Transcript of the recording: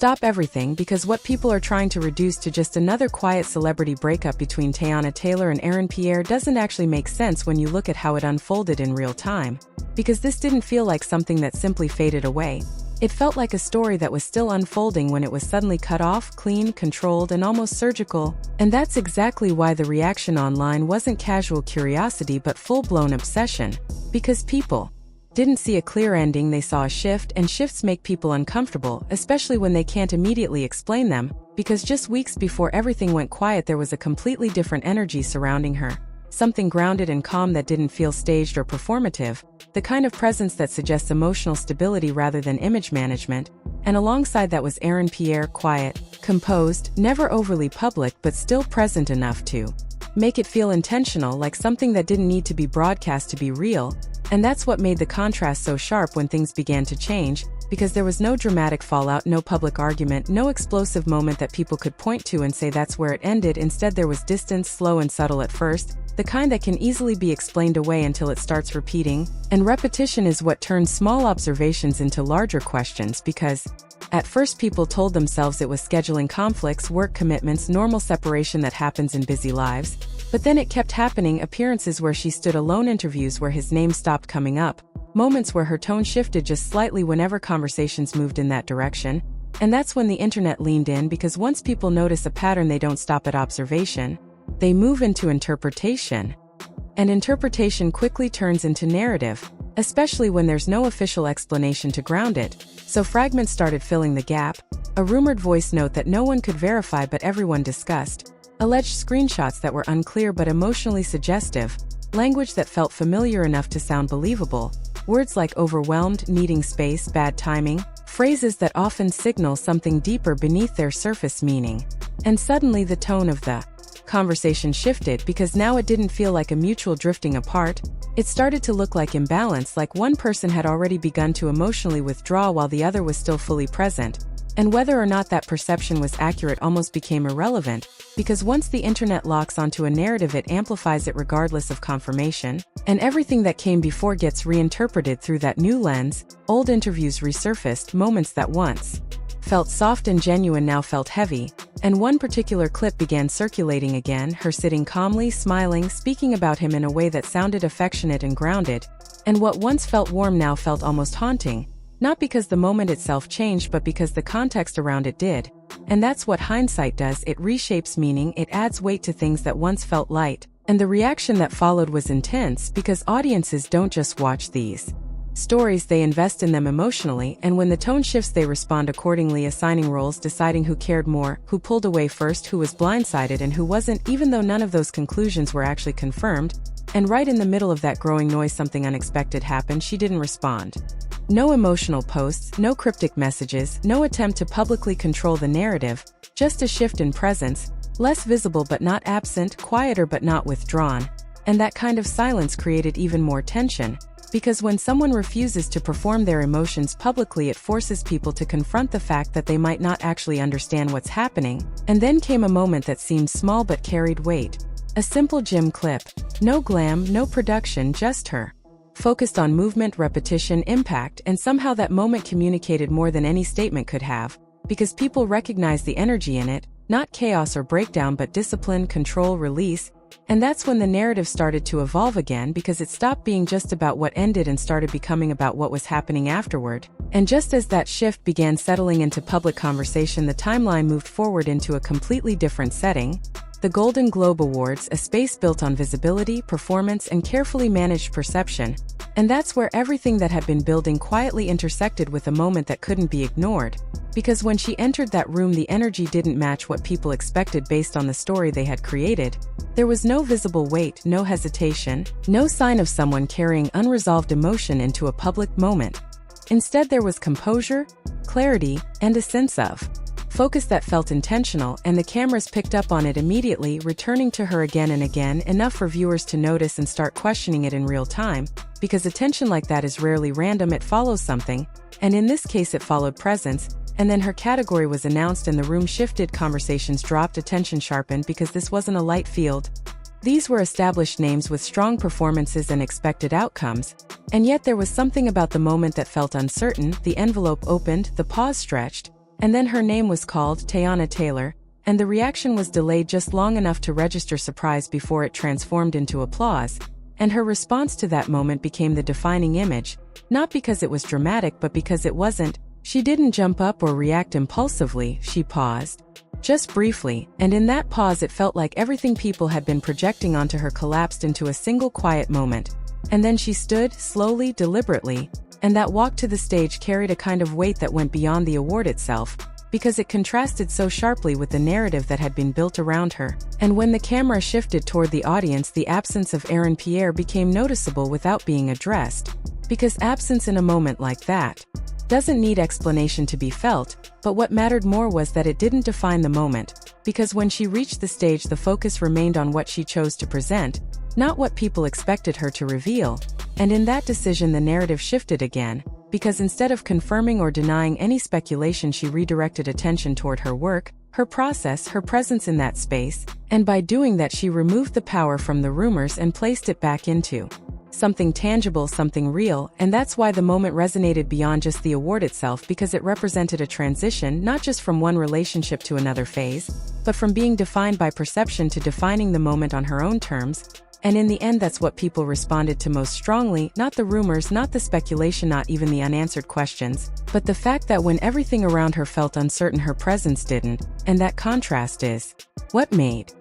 Stop everything, because what people are trying to reduce to just another quiet celebrity breakup between Teyana Taylor and Pierre doesn't actually make sense when you look at how it unfolded in real time. Because this didn't feel like something that simply faded away. It felt like a story that was still unfolding when it was suddenly cut off, clean, controlled, and almost surgical. And that's exactly why the reaction online wasn't casual curiosity but full-blown obsession. Because people didn't see a clear ending, they saw a shift, and shifts make people uncomfortable, especially when they can't immediately explain them, because just weeks before everything went quiet there was a completely different energy surrounding her. Something grounded and calm that didn't feel staged or performative, the kind of presence that suggests emotional stability rather than image management, and alongside that was Pierre, quiet, composed, never overly public but still present enough to make it feel intentional, like something that didn't need to be broadcast to be real. And that's what made the contrast so sharp when things began to change, because there was no dramatic fallout, no public argument, no explosive moment that people could point to and say that's where it ended. Instead there was distance, slow and subtle at first, the kind that can easily be explained away until it starts repeating. And repetition is what turns small observations into larger questions, because at first people told themselves it was scheduling conflicts, work commitments, normal separation that happens in busy lives. But then it kept happening, appearances where she stood alone, interviews where his name stopped coming up, moments where her tone shifted just slightly whenever conversations moved in that direction. And that's when the internet leaned in, because once people notice a pattern they don't stop at observation. They move into interpretation. And interpretation quickly turns into narrative, especially when there's no official explanation to ground it. So fragments started filling the gap, a rumored voice note that no one could verify but everyone discussed, alleged screenshots that were unclear but emotionally suggestive, language that felt familiar enough to sound believable, words like overwhelmed, needing space, bad timing, phrases that often signal something deeper beneath their surface meaning. And suddenly the tone of the conversation shifted, because now it didn't feel like a mutual drifting apart. It started to look like imbalance, like one person had already begun to emotionally withdraw while the other was still fully present. And whether or not that perception was accurate almost became irrelevant, because once the internet locks onto a narrative it amplifies it regardless of confirmation, and everything that came before gets reinterpreted through that new lens. Old interviews resurfaced, moments that once felt soft and genuine now felt heavy, and one particular clip began circulating again, her sitting calmly, smiling, speaking about him in a way that sounded affectionate and grounded, and what once felt warm now felt almost haunting, not because the moment itself changed but because the context around it did. And that's what hindsight does, it reshapes meaning, it adds weight to things that once felt light. And the reaction that followed was intense, because audiences don't just watch these stories, they invest in them emotionally, and when the tone shifts they respond accordingly, assigning roles, deciding who cared more, who pulled away first, who was blindsided and who wasn't, even though none of those conclusions were actually confirmed. And right in the middle of that growing noise something unexpected happened. She didn't respond. No emotional posts, no cryptic messages, no attempt to publicly control the narrative, just a shift in presence, less visible but not absent, quieter but not withdrawn. And that kind of silence created even more tension, because when someone refuses to perform their emotions publicly it forces people to confront the fact that they might not actually understand what's happening. And then came a moment that seemed small but carried weight. A simple gym clip. No glam, no production, just her. Focused on movement, repetition, impact, and somehow that moment communicated more than any statement could have, because people recognized the energy in it, not chaos or breakdown but discipline, control, release. And that's when the narrative started to evolve again, because it stopped being just about what ended and started becoming about what was happening afterward. And just as that shift began settling into public conversation, the timeline moved forward into a completely different setting. The Golden Globe Awards, a space built on visibility, performance, and carefully managed perception. And that's where everything that had been building quietly intersected with a moment that couldn't be ignored. Because when she entered that room the energy didn't match what people expected based on the story they had created. There was no visible weight, no hesitation, no sign of someone carrying unresolved emotion into a public moment. Instead there was composure, clarity, and a sense of focus that felt intentional, and the cameras picked up on it immediately, returning to her again and again, enough for viewers to notice and start questioning it in real time, because attention like that is rarely random, it follows something, and in this case it followed presence. And then her category was announced and the room shifted, conversations dropped, attention sharpened, because this wasn't a light field. These were established names with strong performances and expected outcomes, and yet there was something about the moment that felt uncertain. The envelope opened, the pause stretched, And then her name was called, Teyana Taylor, and the reaction was delayed just long enough to register surprise before it transformed into applause, and her response to that moment became the defining image, not because it was dramatic but because it wasn't. She didn't jump up or react impulsively, she paused. Just briefly, and in that pause it felt like everything people had been projecting onto her collapsed into a single quiet moment. And then she stood, slowly, deliberately, and that walk to the stage carried a kind of weight that went beyond the award itself, because it contrasted so sharply with the narrative that had been built around her. And when the camera shifted toward the audience, the absence of Aaron Pierre became noticeable without being addressed. Because absence in a moment like that doesn't need explanation to be felt, but what mattered more was that it didn't define the moment, because when she reached the stage the focus remained on what she chose to present, not what people expected her to reveal. And in that decision the narrative shifted again, because instead of confirming or denying any speculation she redirected attention toward her work, her process, her presence in that space, and by doing that she removed the power from the rumors and placed it back into something tangible, something real. And that's why the moment resonated beyond just the award itself, because it represented a transition not just from one relationship to another phase, but from being defined by perception to defining the moment on her own terms. And in the end that's what people responded to most strongly, not the rumors, not the speculation, not even the unanswered questions, but the fact that when everything around her felt uncertain her presence didn't, and that contrast is what made